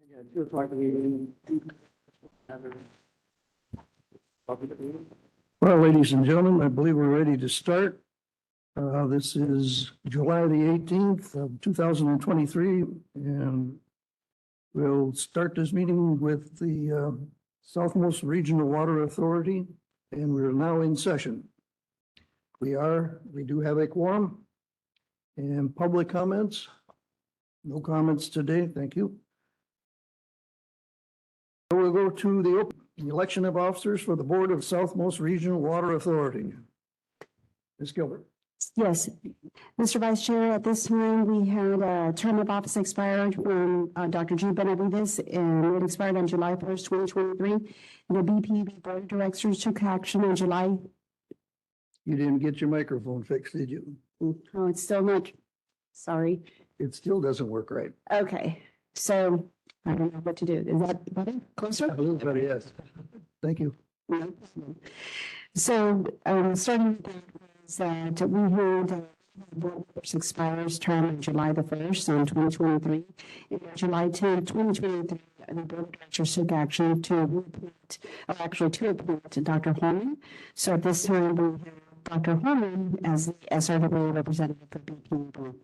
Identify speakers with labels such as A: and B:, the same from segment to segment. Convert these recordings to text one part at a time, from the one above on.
A: Yeah, 2 o'clock meeting. Well, ladies and gentlemen, I believe we're ready to start. This is July the 18th of 2023, and we'll start this meeting with the Southmost Regional Water Authority, and we're now in session. We do have a quorum and public comments. No comments today, thank you. We'll go to the election of officers for the Board of Southmost Regional Water Authority. Ms. Gilbert.
B: Yes, Mr. Vice Chair, at this time, we had a term of office expired from Dr. G. Benavides, and it expired on July 1st, 2023. The BPB Board of Directors took action on July.
A: You didn't get your microphone fixed, did you?
B: Oh, it's still not, sorry.
A: It still doesn't work right.
B: Okay, so I don't know what to do. Is that better? Closer?
A: A little better, yes. Thank you.
B: No problem. So, starting with that is that we had board members expires term on July the 1st on 2023. And on July 10th, 2023, the board of directors took action to appoint, Dr. Holman. So at this time, we have Dr. Holman as the SRWA representative for BPB.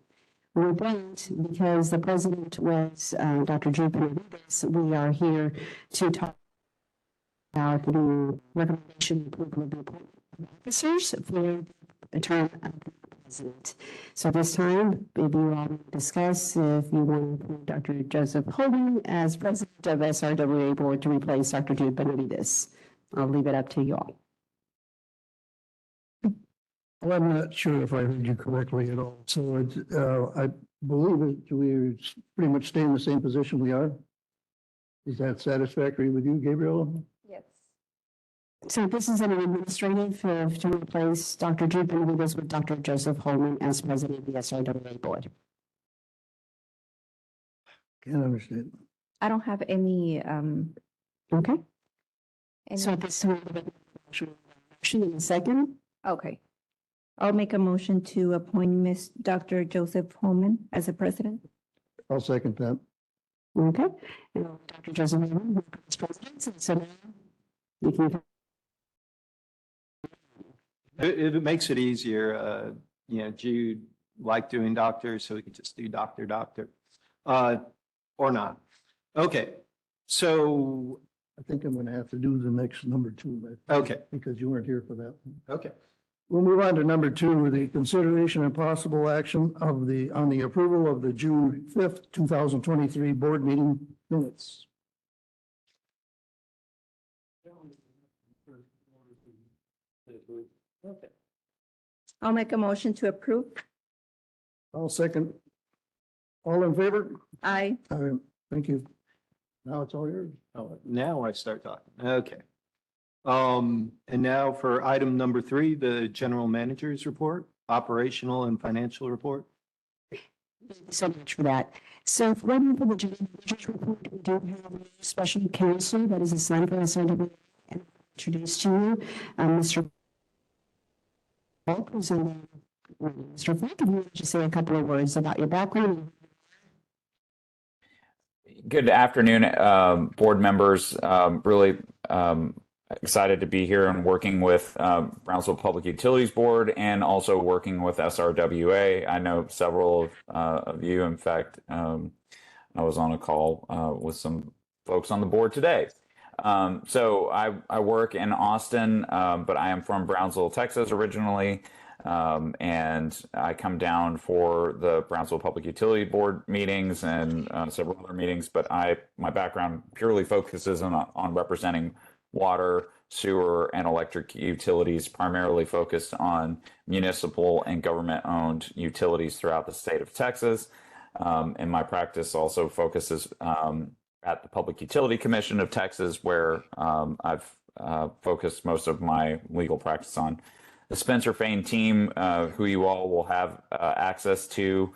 B: With that, because the president was Dr. G. Benavides, we are here to talk about the recommendation and approval of the appointment of officers for the term of the president. So this time, maybe you all discuss if you want to appoint Dr. Joseph Hogan as president of SRWA board to replace Dr. G. Benavides. I'll leave it up to you all.
A: Well, I'm not sure if I heard you correctly at all. So I believe that we're pretty much staying in the same position we are. Is that satisfactory with you, Gabriel?
B: Yes. So this is an administrative to replace Dr. G. Benavides with Dr. Joseph Holman as president of the SRWA board.
A: Can't understand.
C: I don't have any,
B: Okay.
C: any,
B: So at this time, motion in a second.
C: okay. I'll make a motion to appoint Miss Dr. Joseph Holman as a president.
A: I'll second that.
B: Okay. And Dr. Joseph Holman, as president, and so now you can.
D: It makes it easier, Jude liked doing doctor, so we can just do doctor, or not. Okay, so,
A: I think I'm going to have to do the next number 2.
D: okay,
A: Because you weren't here for that.
D: okay.
A: We'll move on to number 2, the consideration and possible action on the approval of the June 5th, 2023 board meeting minutes.
D: Okay.
C: I'll make a motion to approve.
A: I'll second. All in favor?
C: Aye.
A: Thank you. Now it's all yours.
D: Oh, now I start talking. Okay. And now for item number 3, the general manager's report, operational and financial report.
B: Thank you so much for that. So running for the general manager's report, we do have a special counsel that is assigned for SRWA and introduced to you, Mr. Falk, who's in there. Mr. Falk, if you want to say a couple of words about your background.
E: Good afternoon, board members. Really excited to be here and working with Brownsville Public Utilities Board and also working with SRWA. I know several of you. In fact, I was on a call with some folks on the board today. So I work in Austin, but I am from Brownsville, Texas originally. And I come down for the Brownsville Public Utility Board meetings and several other meetings, but my background purely focuses on representing water, sewer, and electric utilities, primarily focused on municipal and government-owned utilities throughout the state of Texas. And my practice also focuses at the Public Utility Commission of Texas, where I've focused most of my legal practice on. The Spencer Fain team, who you all will have access to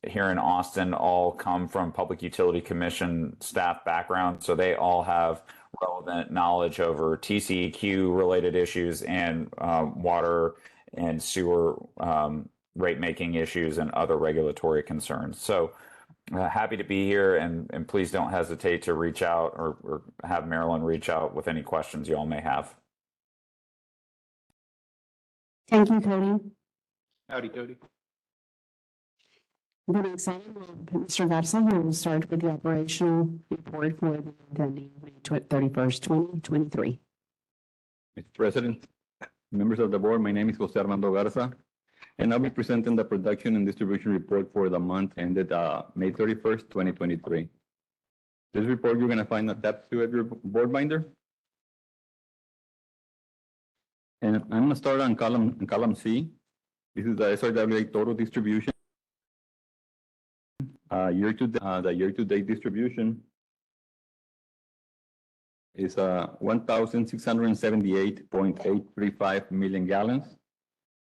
E: here in Austin, all come from Public Utility Commission staff background. So they all have relevant knowledge over TCEQ related issues and water and sewer rate making issues and other regulatory concerns. So Happy to be here, and please don't hesitate to reach out or have Marilyn reach out with any questions you all may have.
B: Thank you, Cody.
D: Howdy, Cody.
B: The next item, Mr. Garza, we will start with the operational report for the month ending May 31st, 2023.
F: Mr. President, members of the board, my name is Jose Armando Garza, and I'll be presenting the production and distribution report for the month ended May 31st, 2023. This report you're going to find attached to your board binder. And I'm going to start on column C. This is the SRWA total distribution. The year-to-date distribution is 1,678.835 million gallons.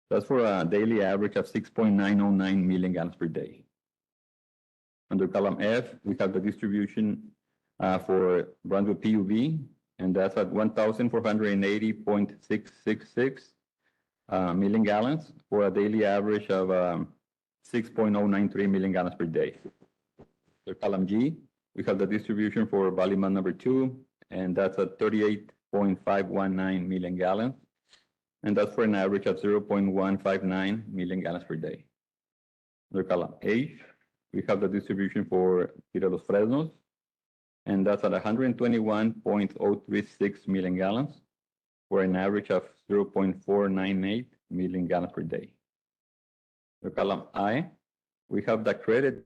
F: That's for a daily average of 6.909 million gallons per day. Under column F, we have the distribution for Brownsville PUV, and that's at 1,480.666 million gallons for a daily average of 6.093 million gallons per day. For column G, we have the distribution for Valley Mud number 2, and that's at 38.519 million gallons. And that's for an average of 0.159 million gallons per day. Under column H, we have the distribution for Tierra Los Fresnos, and that's at 121.036 million gallons for an average of 0.498 million gallons per day. The column I, we have the credit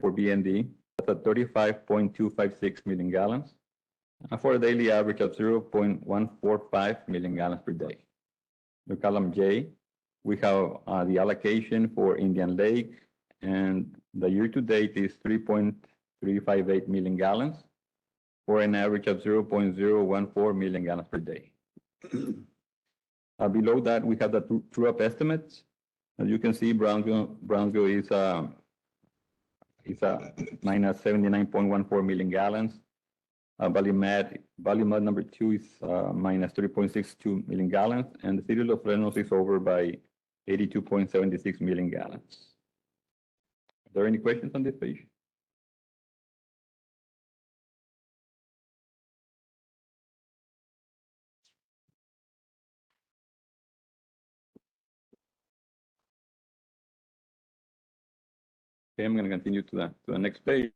F: for BND, that's at 35.256 million gallons for a daily average of 0.145 million gallons per day. The column J, we have the allocation for Indian Lake, and the year-to-date is 3.358 million gallons for an average of 0.014 million gallons per day. Below that, we have the true-up estimates. As you can see, Brownsville is minus 79.14 million gallons. Valley Mud number 2 is minus 3.62 million gallons, and the City of Los Fresnos is over by 82.76 million gallons. Are there any questions on this page? Okay, I'm going to continue to the next page.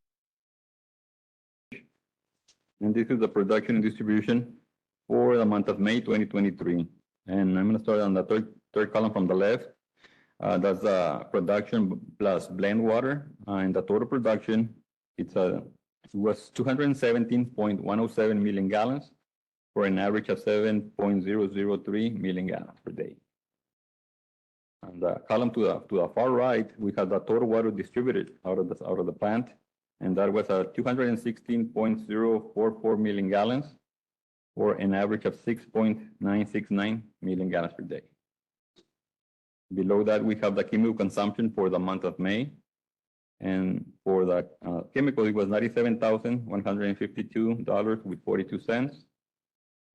F: And this is the production and distribution for the month of May 2023. And I'm going to start on the third column from the left. That's production plus blend water. And the total production, it was 217.107 million gallons for an average of 7.003 million gallons per day. On the column to the far right, we have the total water distributed out of the plant, and that was 216.044 million gallons, or an average of 6.969 million gallons per day. Below that, we have the chemical consumption for the month of May, and for the chemical, it was $97,152.42.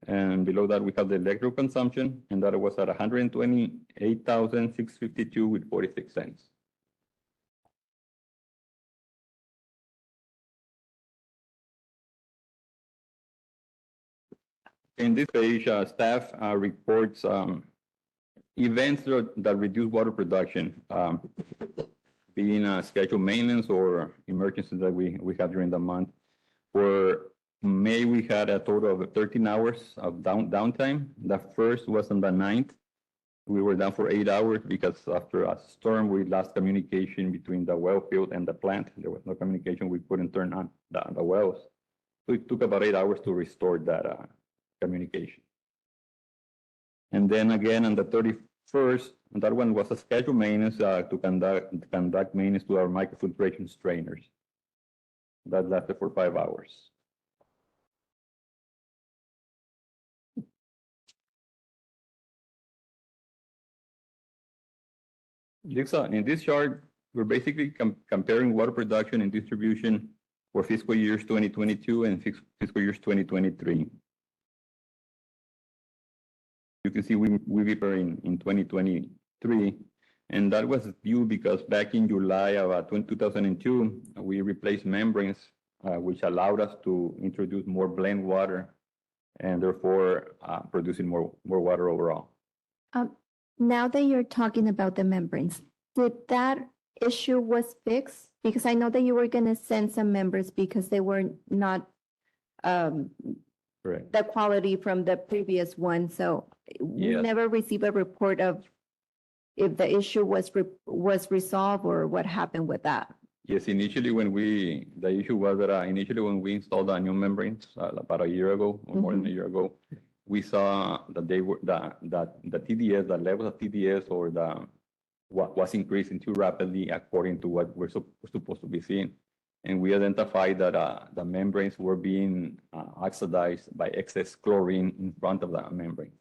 F: And below that, we have the electrical consumption, and that was at $128,652.46. In this page, staff reports events that reduce water production, being scheduled maintenance or emergencies that we have during the month. For May, we had a total of 13 hours of downtime. The first was on the 9th. We were down for 8 hours because after a storm, we lost communication between the well field and the plant. There was no communication. We couldn't turn on the wells. So it took about 8 hours to restore that communication. And then again, on the 31st, that one was a scheduled maintenance to conduct maintenance to our microfiltration strainers. That lasted for 5 hours. In this chart, we're basically comparing water production and distribution for fiscal years 2022 and fiscal years 2023. You can see we were in 2023, And that was due because back in July of 2002, we replaced membranes, which allowed us to introduce more blend water and therefore producing more water overall.
C: Now that you're talking about the membranes, did that issue was fixed? Because I know that you were gonna send some members because they were not
F: Correct.
C: the quality from the previous one, so we
F: Yes.
C: never received a report of if the issue was resolved or what happened with that.
F: Yes, initially the issue was that initially when we installed the new membranes about a year ago or more than a year ago, we saw that they were that the TDS, the level of TDS or what was increasing too rapidly according to what we're supposed to be seeing. And we identified that the membranes were being oxidized by excess chlorine in front of the membrane.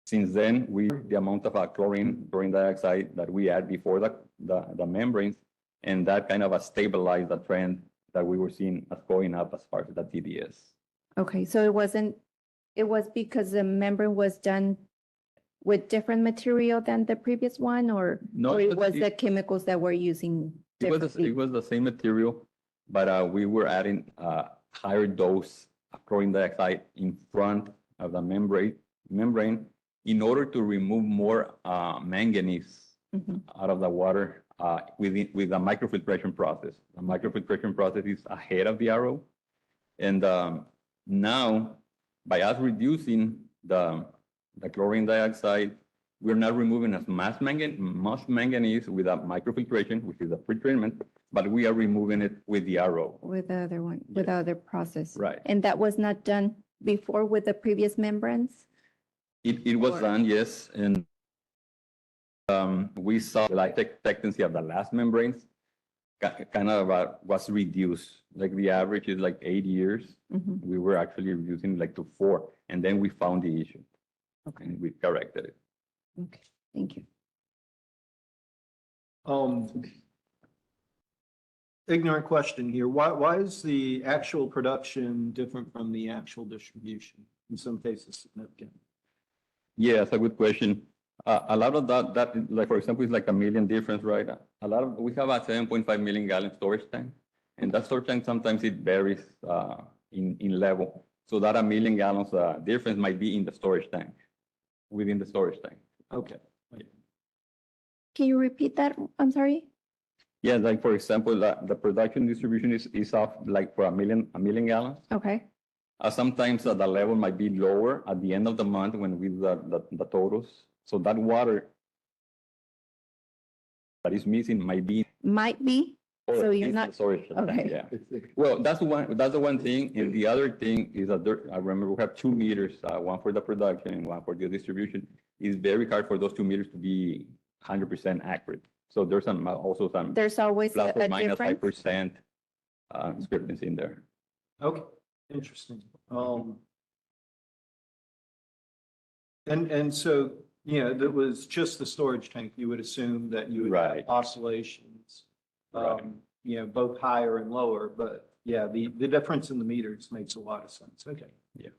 F: Since then, the amount of chlorine dioxide that we add before the membranes, and that kind of stabilized the trend that we were seeing as going up as far as the TDS.
C: Okay, so it was because the membrane was done with different material than the previous one, or
F: No,
C: it was the chemicals that we're using
F: It
C: differently?
F: was the same material, but we were adding higher dose of chlorine dioxide in front of the membrane in order to remove more manganese out of the water with the microfiltration process. The microfiltration process is ahead of the RO. And now, by us reducing the chlorine dioxide, we're not removing as much manganese with a microfiltration, which is a pretreatment, but we are removing it with the RO.
C: With the other one, with the other process?
F: Right.
C: And that was not done before with the previous membranes?
F: It was done, yes, and we saw the life expectancy of the last membranes kind of was reduced. Like the average is like 8 years. We were actually reducing like to 4, and then we found the issue.
C: Okay.
F: And we corrected it.
C: Okay, thank you.
D: Ignorant question here. Why is the actual production different from the actual distribution? In some cases significant.
F: Yeah, that's a good question. A lot of that, like for example, is like a million difference, right? We have a 7.5 million gallon storage tank, and that storage tank sometimes it varies in level. So that a million gallons difference might be in the storage tank, within the storage tank.
D: Okay.
C: Can you repeat that? I'm sorry?
F: Yeah, like for example, the production distribution is off like for a million gallons.
C: Okay,
F: Sometimes the level might be lower at the end of the month when we do the totals. So that water that is missing might be.
C: might be, so you're
F: in the
C: not,
F: storage tank,
C: okay.
F: yeah. Well, that's the one thing. And the other thing is that I remember we have 2 meters, one for the production and one for the distribution. It's very hard for those 2 meters to be 100% accurate. So there's also some
C: There's always
F: plus or
C: a
F: minus
C: difference?
F: 5% discrepancy in there.
D: Okay, interesting. And so, you know, that was just the storage tank. You would assume that you would have
F: Right.
D: oscillations,
F: Right.
D: you know, both higher and lower, but yeah, the difference in the meters makes a lot of sense. Okay.
F: Yeah.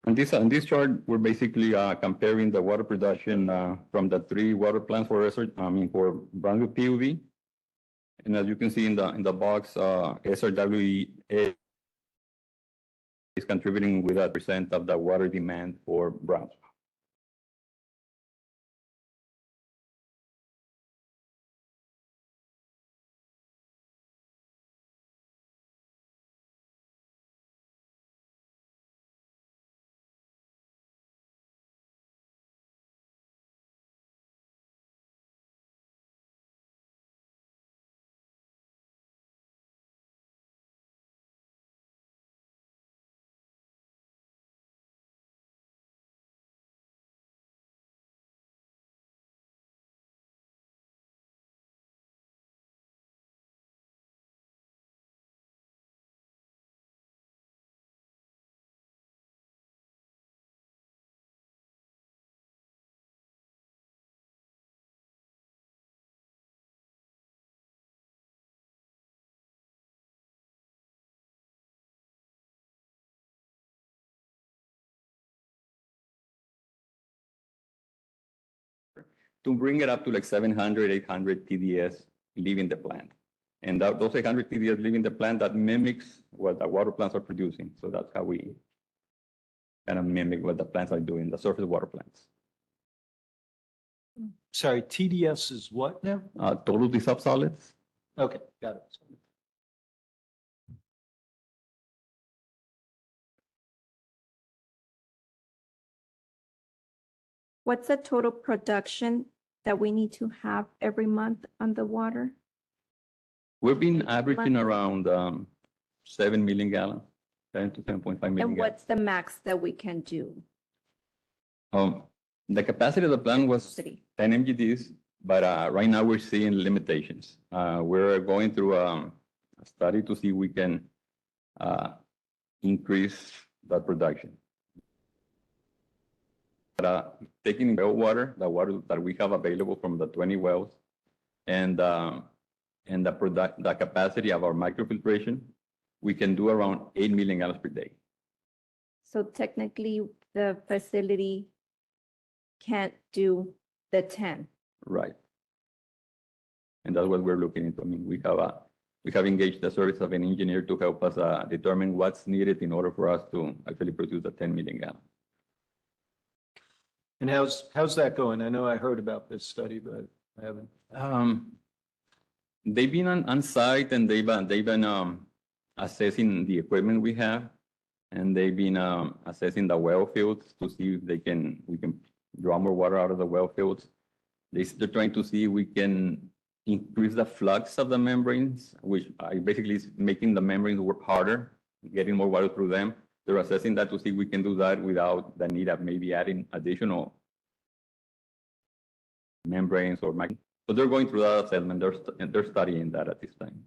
F: On this chart, we're basically comparing the water production from the 3 water plants for for Brownsville PUV. And as you can see in the box, SRWA is contributing with a percent of the water demand for Brownsville. to bring it up to like 700, 800 TDS leaving the plant. And those 800 TDS leaving the plant, that mimics what the water plants are producing. So that's how we kind of mimic what the plants are doing, the surface water plants.
D: Sorry, TDS is what now?
F: Total dissolved solids.
D: Okay, got it.
C: What's the total production that we need to have every month on the water?
F: We've been averaging around 7 million gallons, 7 to 7.5 million
C: And
F: gallons.
C: what's the max that we can do?
F: The capacity of the plant was
C: City.
F: 10 MGDs, but right now we're seeing limitations. We're going through a study to see if we can increase that production. But taking well water, the water that we have available from the 20 wells, and the capacity of our microfiltration, we can do around 8 million gallons per day.
C: So technically, the facility can't do the 10.
F: Right. And that's what we're looking into. I mean, we have engaged the service of an engineer to help us determine what's needed in order for us to actually produce the 10 million gallons.
D: And how's that going? I know I heard about this study, but I haven't.
F: They've been on site and they've been assessing the equipment we have, and they've been assessing the well fields to see if we can draw more water out of the well fields. They're trying to see if we can increase the flux of the membranes, which basically is making the membranes work harder, getting more water through them. They're assessing that to see if we can do that without the need of maybe adding additional membranes or so they're going through that assessment. They're studying that at this time.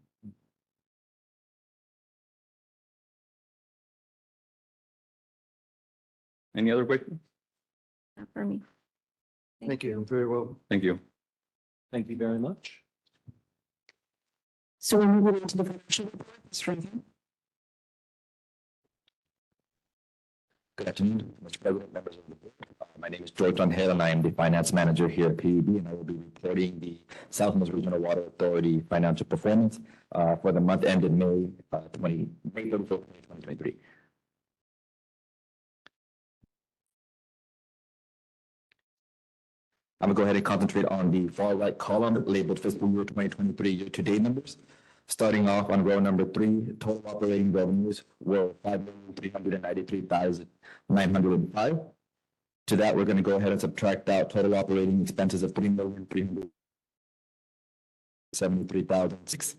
F: Any other questions?
C: Not for me.
A: Thank you. Very well.
F: Thank you.
D: Thank you very much.
B: So we're moving on to the financial report, Ms. Franklin.
G: Good afternoon, Mr. President, members of the board. My name is Joy Rangel, and I am the finance manager here at PUB, and I will be reporting the Southmost Regional Water Authority financial performance for the month ended May 31st, 2023. I'm gonna go ahead and concentrate on the far right column labeled fiscal year 2023 year-to-date numbers. Starting off on row number 3, total operating revenues were $5,393,905. To that, we're going to go ahead and subtract out total operating expenses of $3,373,006,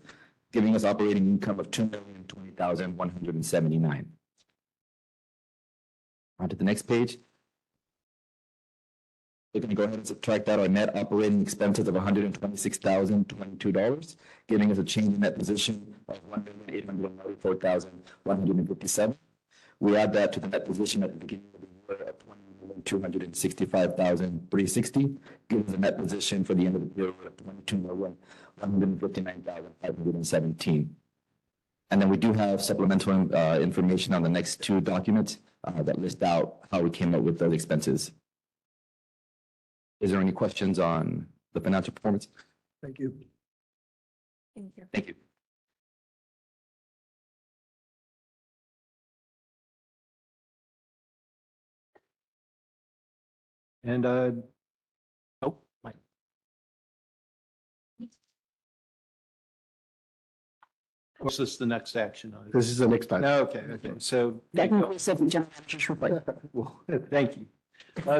G: giving us operating income of $2,020,179. On to the next page. We're going to go ahead and subtract out our net operating expenses of $126,022, giving us a change in net position of $1,894,157. We add that to the net position at the beginning of the year of $20,265,360, giving us a net position for the end of the period of $22,159,517. And then we do have supplemental information on the next 2 documents that list out how we came up with those expenses. Is there any questions on the financial performance?
A: Thank you.
C: Thank you.
G: Thank you.
D: And, Mike. What's this, the next action?
A: This is the next time.
D: Okay, so.
B: That concludes the general manager's report.
D: Well, thank you.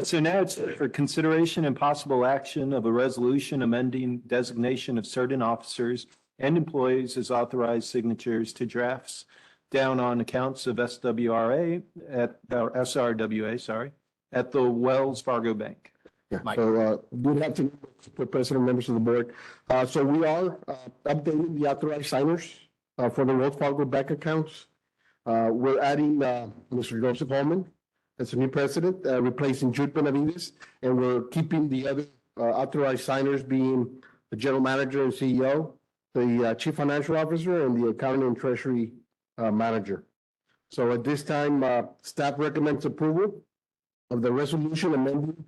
D: So now it's for consideration and possible action of a resolution amending designation of certain officers and employees as authorized signatures to drafts down on accounts of SRWA at the Wells Fargo Bank.
H: Yeah,
D: Mike.
H: so good afternoon, Mr. President, members of the board. So we are updating the authorized signers for the Wells Fargo bank accounts. We're adding Mr. Joseph Holman as a new president, replacing Jude Benavides, and we're keeping the other authorized signers being the general manager and CEO, the chief financial officer, and the accounting and treasury manager. So at this time, staff recommends approval of the resolution amending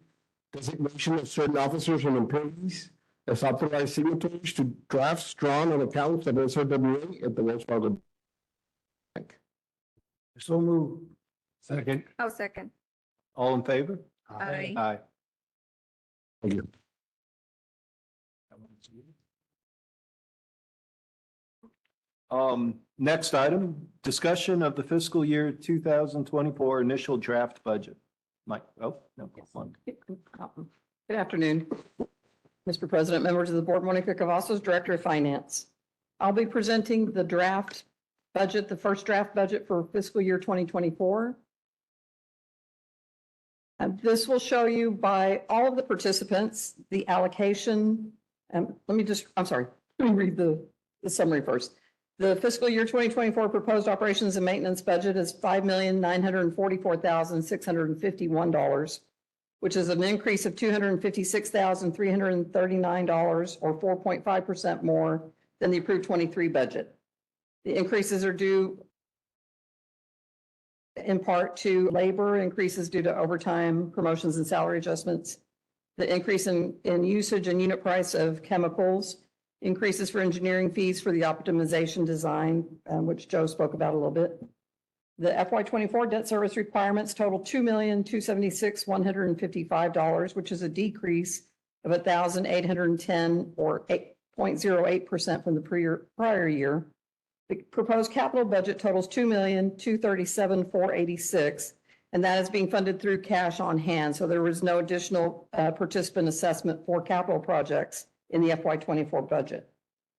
H: designation of certain officers and employees as authorized signatories to drafts drawn on accounts of SRWA at the Wells Fargo Bank.
A: So move.
D: Second.
C: Oh, second.
D: All in favor?
C: Aye.
D: Aye.
H: Thank you.
D: Next item, discussion of the fiscal year 2024 initial draft budget. Mike, oh, no, one.
I: Good afternoon, Mr. President, members of the board. Monica Cavazos, Director of Finance. I'll be presenting the draft budget, the first draft budget for fiscal year 2024. And this will show you by all of the participants, the allocation. Let me read the summary first. The fiscal year 2024 proposed operations and maintenance budget is $5,944,651, which is an increase of $256,339 or 4.5% more than the approved 23 budget. The increases are due in part to labor increases due to overtime, promotions, and salary adjustments. The increase in usage and unit price of chemicals, increases for engineering fees for the optimization design, which Joe spoke about a little bit. The FY24 debt service requirements total $2,276,155, which is a decrease of $1,810 or 8.08% from the prior year. The proposed capital budget totals $2,237,486, and that is being funded through cash on hand. So there was no additional participant assessment for capital projects in the FY24 budget.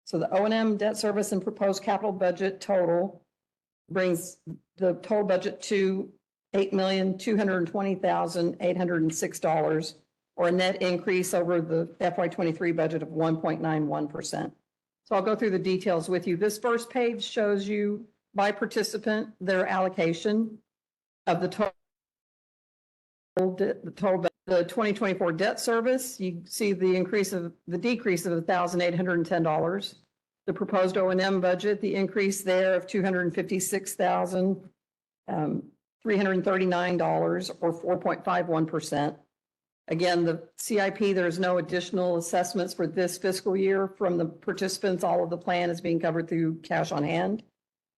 I: So the O&M debt service and proposed capital budget total brings the total budget to $8,220,806, or a net increase over the FY23 budget of 1.91%. So I'll go through the details with you. This first page shows you by participant their allocation of the total. The 2024 debt service, you see the decrease of $1,810. The proposed O&M budget, the increase there of $256,339 or 4.51%. Again, the CIP, there's no additional assessments for this fiscal year from the participants. All of the plan is being covered through cash on hand.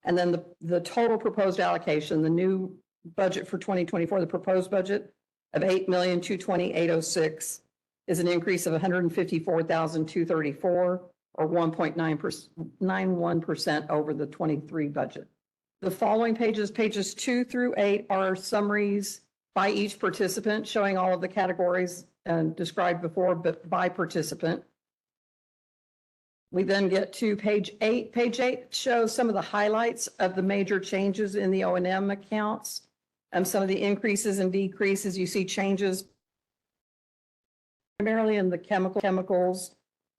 I: And then the total proposed allocation, the new budget for 2024, the proposed budget of $8,220,806 is an increase of $154,234 or 1.91% over the 23 budget. The following pages 2 through 8 are summaries by each participant, showing all of the categories described before, but by participant. We then get to page 8. Page 8 shows some of the highlights of the major changes in the O&M accounts. Some of the increases and decreases, you see changes primarily in the chemicals,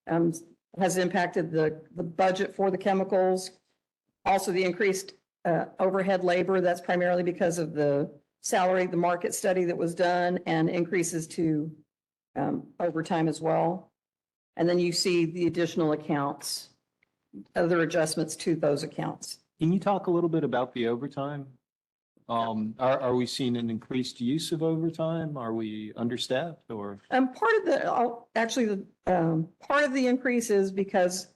I: has impacted the budget for the chemicals. Also the increased overhead labor, that's primarily because of the the market study that was done, and increases to overtime as well. And then you see the additional accounts, other adjustments to those accounts.
D: Can you talk a little bit about the overtime? Are we seeing an increased use of overtime? Are we understaffed or?
I: Part of the increase is because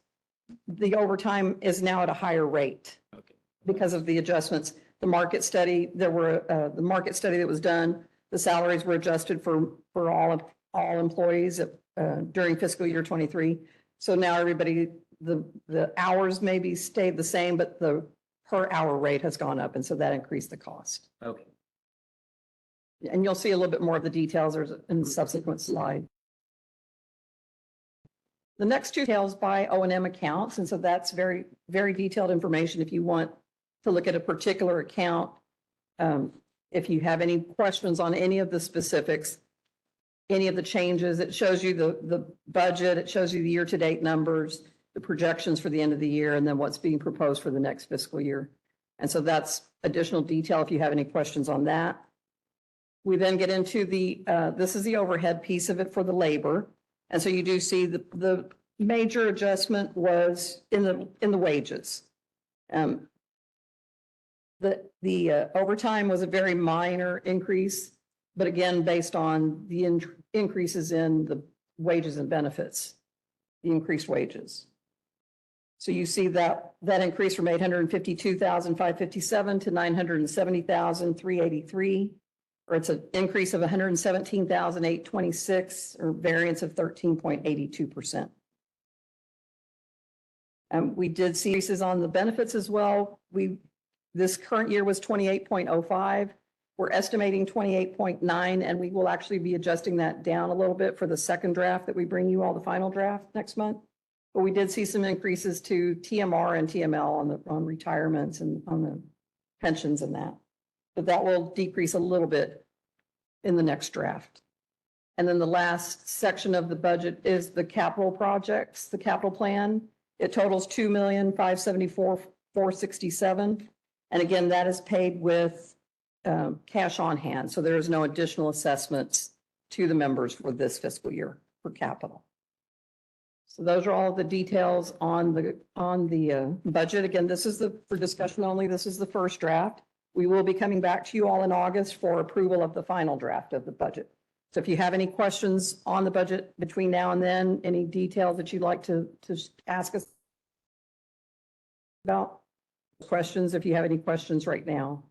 I: the overtime is now at a higher rate.
D: Okay.
I: Because of the adjustments. The market study, the market study that was done, the salaries were adjusted for all employees during fiscal year 23. So now everybody, the hours maybe stayed the same, but the per hour rate has gone up, and so that increased the cost.
D: Okay.
I: And you'll see a little bit more of the details in the subsequent slide. The next two details by O&M accounts, and so that's very, very detailed information if you want to look at a particular account. If you have any questions on any of the specifics, any of the changes, it shows you the budget, it shows you the year-to-date numbers, the projections for the end of the year, and then what's being proposed for the next fiscal year. And so that's additional detail if you have any questions on that. We then get into this is the overhead piece of it for the labor. And so you do see the major adjustment was in the wages. The overtime was a very minor increase, but again, based on the increases in the wages and benefits, the increased wages. So you see that increase from 852,557 to 970,383, or it's an increase of 117,826, or variance of 13.82%. We did see increases on the benefits as well. This current year was 28.05. We're estimating 28.9, and we will actually be adjusting that down a little bit for the second draft that we bring you all, the final draft next month. But we did see some increases to TMR and TML on retirements and on the pensions and that. But that will decrease a little bit in the next draft. And then the last section of the budget is the capital projects, the capital plan. It totals $2,574,467. And again, that is paid with cash on hand. So there is no additional assessments to the members for this fiscal year for capital. So those are all the details on the budget. Again, this is for discussion only. This is the first draft. We will be coming back to you all in August for approval of the final draft of the budget. So if you have any questions on the budget between now and then, any details that you'd like to ask us about, questions, if you have any questions right now.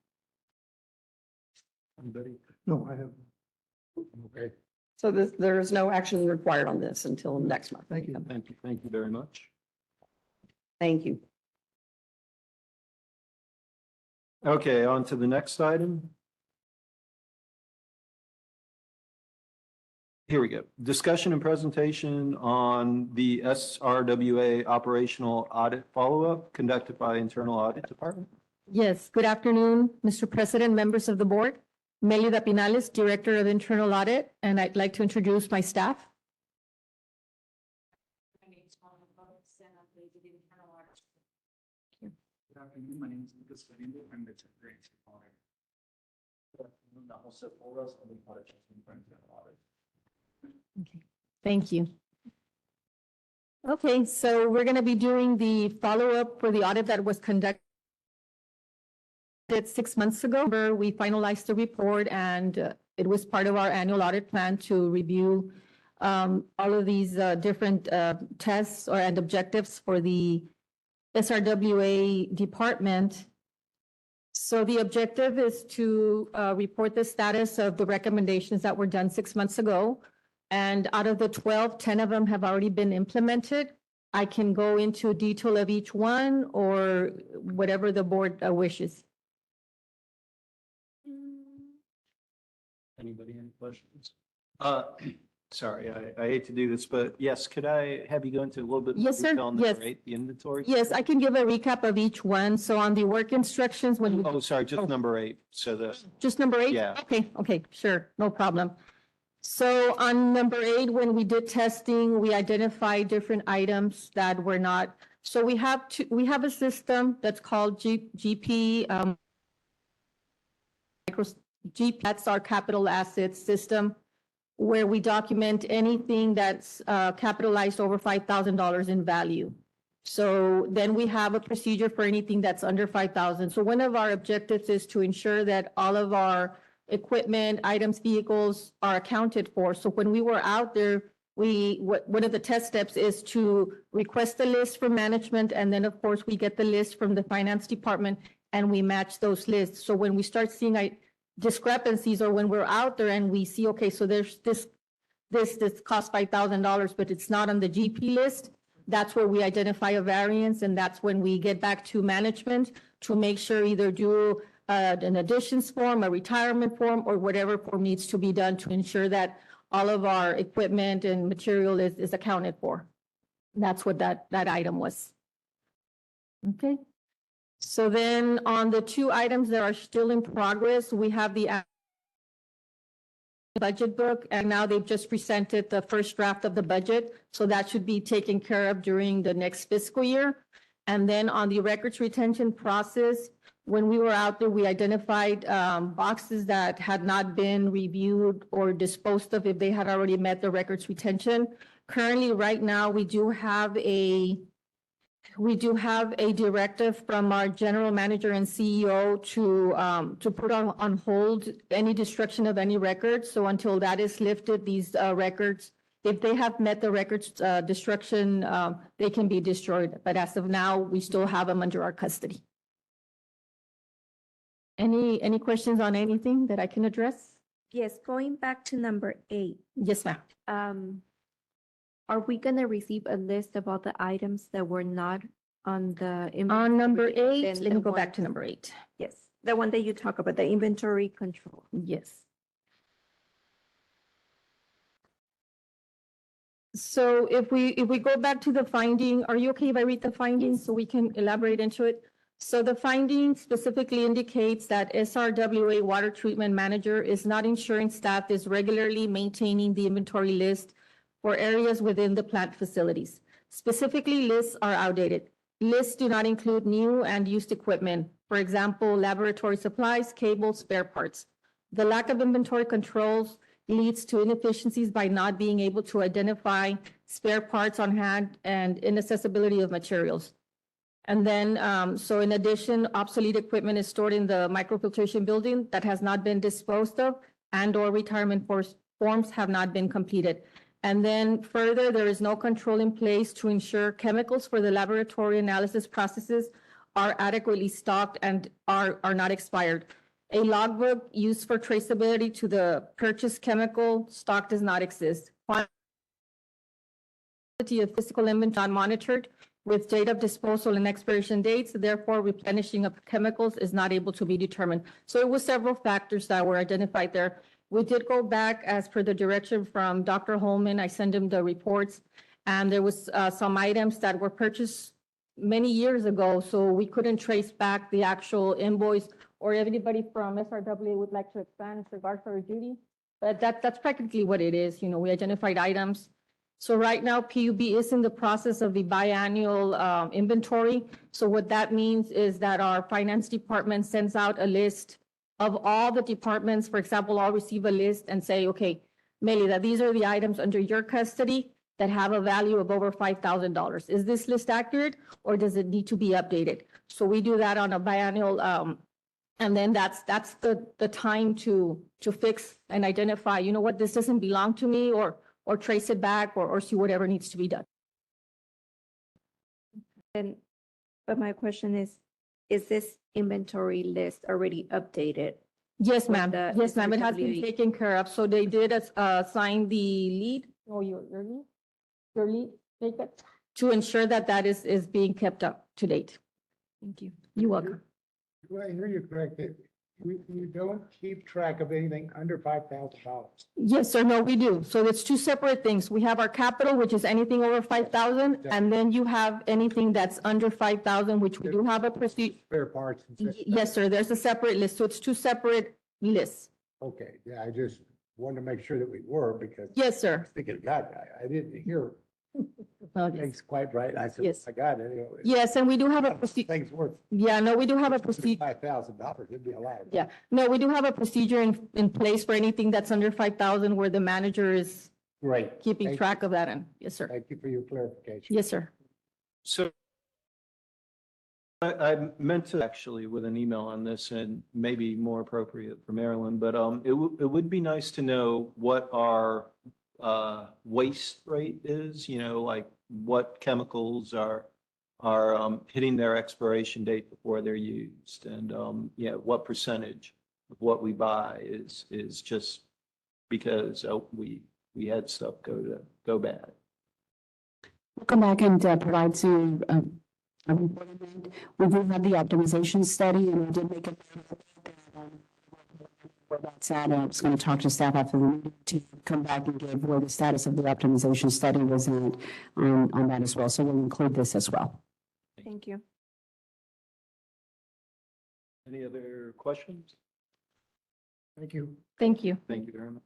D: Anybody?
A: No, I have.
D: Okay.
I: So there is no action required on this until next month.
A: Thank you.
D: Thank you. Thank you very much.
I: Thank you.
D: Okay, on to the next item. Here we go. Discussion and presentation on the SRWA operational audit follow-up conducted by Internal Audit Department.
J: Yes, good afternoon, Mr. President, members of the board. Melida Pinales, Director of Internal Audit, and I'd like to introduce my staff.
K: Good afternoon, my name is Lucas Fernando, I'm the Secretary of Audit. Good afternoon, I'm Jose Porras, I'm the Audit Assistant for Internal Audit.
J: Okay, thank you. Okay, so we're going to be doing the follow-up for the audit that was conducted 6 months ago. We finalized the report, and it was part of our annual audit plan to review all of these different tests and objectives for the SRWA department. So the objective is to report the status of the recommendations that were done 6 months ago. And out of the 12, 10 of them have already been implemented. I can go into detail of each one or whatever the board wishes.
D: Anybody any questions? Sorry, I hate to do this, but yes, could I have you go into a little bit?
J: Yes, sir.
D: detail on
J: Yes.
D: number 8, the inventory?
J: Yes, I can give a recap of each one. So on the work instructions, when we,
D: Oh, sorry, just number 8. So
J: just number 8?
D: Yeah.
J: Okay, sure, no problem. So on number 8, when we did testing, we identified different items that were not. So we have a system that's called GP. That's our capital assets system, where we document anything that's capitalized over $5,000 in value. So then we have a procedure for anything that's under 5,000. So one of our objectives is to ensure that all of our equipment, items, vehicles are accounted for. So when we were out there, one of the test steps is to request the list from management, and then of course we get the list from the finance department and we match those lists. So when we start seeing discrepancies, or when we're out there and we see, okay, so there's this costs $5,000, but it's not on the GP list, that's where we identify a variance, and that's when we get back to management to make sure either do an additions form, a retirement form, or whatever form needs to be done to ensure that all of our equipment and material is accounted for. That's what that item was. Okay. So then on the 2 items that are still in progress, we have the budget book, and now they've just presented the first draft of the budget. So that should be taken care of during the next fiscal year. And then on the records retention process, when we were out there, we identified boxes that had not been reviewed or disposed of if they had already met the records retention. Currently, right now, we do have a We do have a directive from our general manager and CEO to put on hold any destruction of any records. So until that is lifted, these records, if they have met the records destruction, they can be destroyed. But as of now, we still have them under our custody. Any questions on anything that I can address?
C: Yes, going back to number 8.
J: Yes, ma'am.
C: Are we gonna receive a list of all the items that were not on the?
J: On number
C: inventory?
J: 8,
C: Then
J: let me
C: the
J: go back
C: one-
J: to number 8.
C: Yes, the one that you talk about, the inventory control.
J: Yes. So if we go back to the finding, are you okay if I read the findings so we can elaborate into it? So the finding specifically indicates that SRWA water treatment manager is not ensuring staff is regularly maintaining the inventory list for areas within the plant facilities. Specifically, lists are outdated. Lists do not include new and used equipment. For example, laboratory supplies, cables, spare parts. The lack of inventory controls leads to inefficiencies by not being able to identify spare parts on hand and inaccessibility of materials. And then, so in addition, obsolete equipment is stored in the microfiltration building that has not been disposed of and/or retirement forms have not been completed. And then further, there is no control in place to ensure chemicals for the laboratory analysis processes are adequately stocked and are not expired. A logbook used for traceability to the purchased chemical stock does not exist. Quantity of physical inventory not monitored with date of disposal and expiration dates, therefore replenishing of chemicals is not able to be determined. So it was several factors that were identified there. We did go back as per the direction from Dr. Holman. I sent him the reports, and there was some items that were purchased many years ago, so we couldn't trace back the actual invoice. Or if anybody from SRWA would like to expand in regards to Judy, but that's practically what it is. You know, we identified items. So right now, PUB is in the process of the biannual inventory. So what that means is that our finance department sends out a list of all the departments. For example, I'll receive a list and say, okay, Melida, these are the items under your custody that have a value of over $5,000. Is this list accurate or does it need to be updated? So we do that on a biannual, and then that's the time to fix and identify, you know what, this doesn't belong to me, or trace it back, or see whatever needs to be done.
C: But my question is this inventory list already updated?
J: Yes,
C: with
J: ma'am.
C: the
J: Yes, ma'am. It has been
C: SRWA?
J: taken care of. So they did assign the lead, or your lead? Your lead, take it, to ensure that that is being kept up to date.
C: Thank you.
J: You're welcome.
L: Do I hear you correctly? You don't keep track of anything under $5,000.
J: Yes, sir. No, we do. So it's two separate things. We have our capital, which is anything over 5,000, and then you have anything that's under 5,000, which we do have a procedure.
L: Spare parts and stuff.
J: Yes, sir. There's a separate list. So it's two separate lists.
L: Okay, yeah, I just wanted to make sure that we were, because I
J: Yes, sir.
L: was thinking, God, I didn't hear
J: Well, yes.
L: things quite right. I said,
J: Yes.
L: I got it.
J: Yes, and we do have a procedure.
L: Things worth
J: Yeah, no, we do have a procedure.
L: $5,000, it'd be a lot.
J: Yeah, no, we do have a procedure in place for anything that's under 5,000 where the manager is
L: Great.
J: keeping
L: Thank
J: track of that. And yes, sir.
L: Thank you for your clarification.
J: Yes, sir.
D: So I meant to actually with an email on this, and maybe more appropriate for Maryland, but it would be nice to know what our waste rate is, you know, like what chemicals are hitting their expiration date before they're used, and yeah, what percentage of what we buy is just because we had stuff go bad.
B: We'll come back and provide to a report on that. We do have the optimization study, and we did make a where that's at. I was going to talk to staff after the meeting to come back and give where the status of the optimization study was at on that as well. So we'll include this as well.
C: Thank you.
D: Any other questions?
L: Thank you.
J: Thank you.
D: Thank you very much.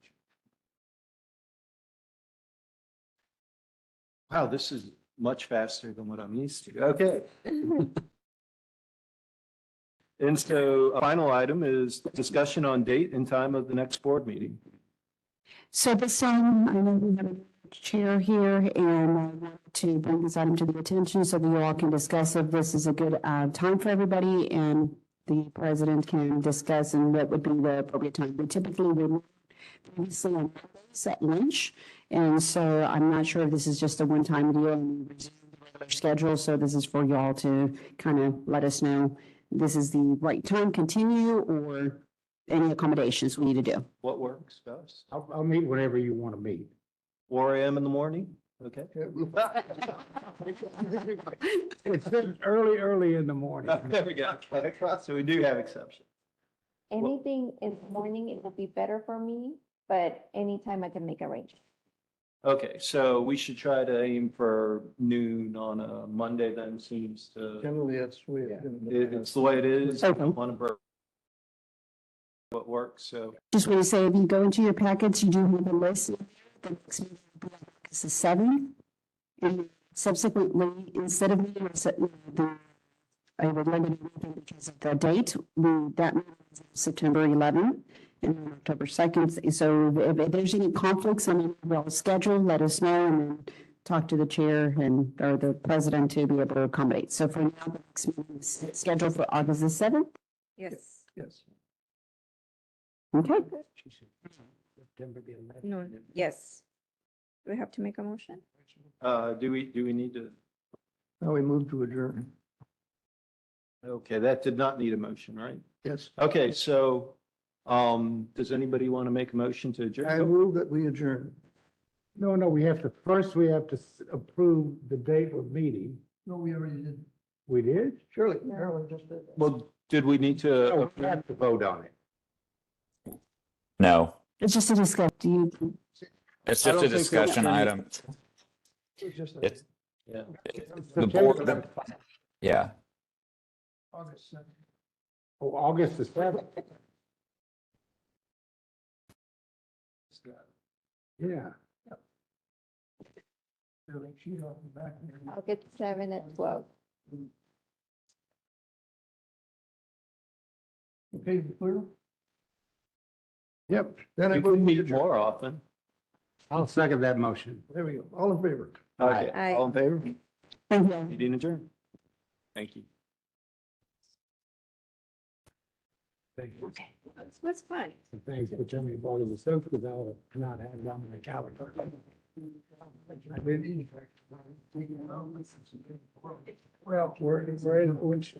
D: Wow, this is much faster than what I'm used to. Okay. And so a final item is discussion on date and time of the next board meeting.
B: So this, I know we have chair here and I want to bring this item to the attention so that you all can discuss if this is a good time for everybody and the president can discuss and what would be the appropriate time. We typically would previously on Mondays at lunch. And so I'm not sure if this is just a one-time deal and we resume the regular schedule. So this is for y'all to kind of let us know this is the right time, continue, or any accommodations we need to do.
D: What works best?
L: I'll meet whenever you want to meet.
D: 4 a.m. in the morning? Okay.
L: It's been early in the morning.
D: There we go. So we do have exceptions.
C: Anything in the morning, it will be better for me, but anytime I can make arrangements.
D: Okay, so we should try to aim for noon on a Monday then seems to,
A: Generally, that's the way
D: it's the way it is.
B: Okay.
D: One of our what works, so.
B: Just want to say, if you go into your packets, you do have a list. The next meeting will be on August the 7th. And subsequently, instead of meeting I would limit it because of the date, that meeting is September 11th and then October 2nd. So if there's any conflicts on the schedule, let us know and then talk to the chair and or the president to be able to accommodate. So for now, the next meeting is scheduled for August the 7th.
C: Yes.
A: Yes.
B: Okay.
L: September the 11th.
C: No, yes. Do we have to make a motion?
D: Do we need to?
A: Now we move to adjourn.
D: Okay, that did not need a motion, right?
A: Yes.
D: Okay, so, does anybody want to make a motion to
A: I
D: adjourn?
A: move that we adjourn.
L: No, we have to approve the date of meeting.
A: No, we already did.
L: We did?
A: Surely, Marilyn just did.
D: Well, did we need
L: No,
D: to?
L: we have to vote on it.
E: No,
B: It's just a discussion. Do you,
E: it's
D: I
E: just
D: don't
E: a
D: think that's
E: discussion
D: any-
E: item.
A: It's just
E: It's,
D: Yeah.
E: the board, yeah.
A: August 7th.
L: Oh, August the 7th. Yeah.
C: August 7 at 12.
A: Okay, clear? Yep. Then I
D: You
A: move
D: could
A: we
D: meet
A: adjourn.
D: more often.
L: I'll second that motion.
A: There we go. All in favor?
D: Okay,
C: Aye.
D: all in favor?
B: thank you.
D: Meeting adjourned. Thank you.
L: Thank you.
C: That's fine.
L: And thanks for telling me about the 7th because I'll not have it on my calendar.
A: Well, we're in which